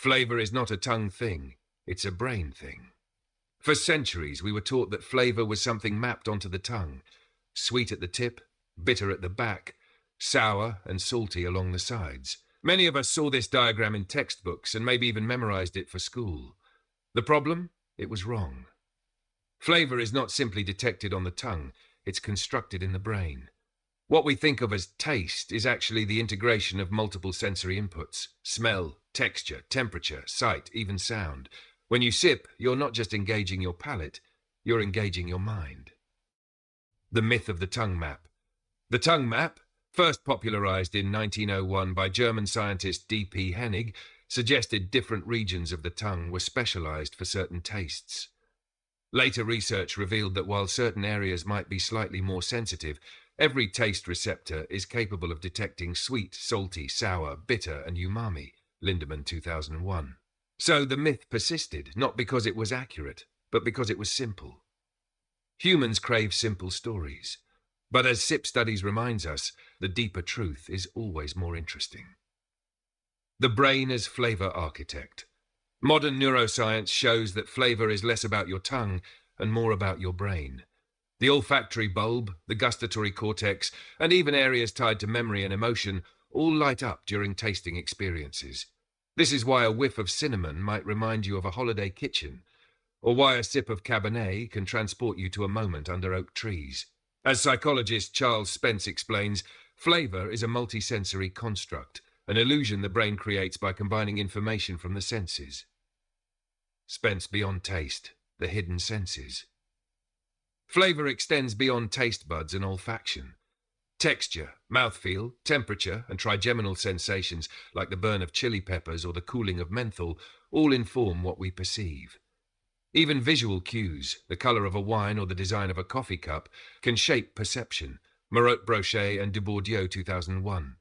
Flavor is not a tongue thing, it's a brain thing. For centuries, we were taught that flavor was something mapped onto the tongue, sweet at the tip, bitter at the back, sour and salty along the sides. Many of us saw this diagram in textbooks and maybe even memorized it for school. The problem? It was wrong. Flavor is not simply detected on the tongue, it's constructed in the brain. What we think of as taste is actually the integration of multiple sensory inputs: smell, texture, temperature, sight, even sound. When you sip, you're not just engaging your palate, you're engaging your mind. The myth of the tongue map. The tongue map, first popularized in 1901 by German scientist D.P. Hennig, suggested different regions of the tongue were specialized for certain tastes. Later research revealed that while certain areas might be slightly more sensitive, every taste receptor is capable of detecting sweet, salty, sour, bitter, and umami, Lindemann 2001. So the myth persisted, not because it was accurate, but because it was simple. Humans crave simple stories. But as SIP studies reminds us, the deeper truth is always more interesting. The brain as flavor architect. Modern neuroscience shows that flavor is less about your tongue and more about your brain. The olfactory bulb, the gustatory cortex, and even areas tied to memory and emotion all light up during tasting experiences. This is why a whiff of cinnamon might remind you of a holiday kitchen, or why a sip of Cabernet can transport you to a moment under oak trees. As psychologist Charles Spence explains, flavor is a multisensory construct, an illusion the brain creates by combining information from the senses. Spence beyond taste, the hidden senses. Flavor extends beyond taste buds and olfaction. Texture, mouthfeel, temperature, and trigeminal sensations like the burn of chili peppers or the cooling of menthol all inform what we perceive. Even visual cues, the color of a wine or the design of a coffee cup, can shape perception, Marot-Brochet and Dubourdieu 2001.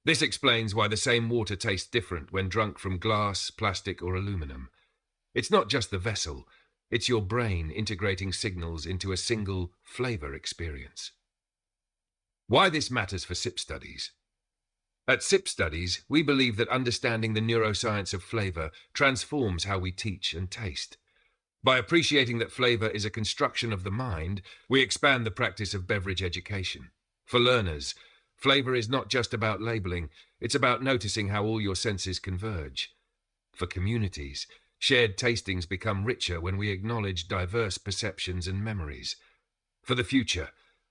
This explains why the same water tastes different when drunk from glass, plastic, or aluminum. It's not just the vessel, it's your brain integrating signals into a single flavor experience. Why this matters for SIP studies. At SIP studies, we believe that understanding the neuroscience of flavor transforms how we teach and taste. By appreciating that flavor is a construction of the mind, we expand the practice of beverage education. For learners, flavor is not just about labeling, it's about noticing how all your senses converge. For communities, shared tastings become richer when we acknowledge diverse perceptions and memories. For the future,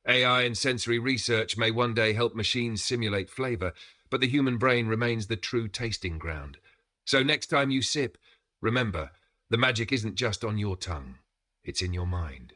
AI and sensory research may one day help machines simulate flavor, but the human brain remains the true tasting ground. So next time you sip, remember, the magic isn't just on your tongue, it's in your mind.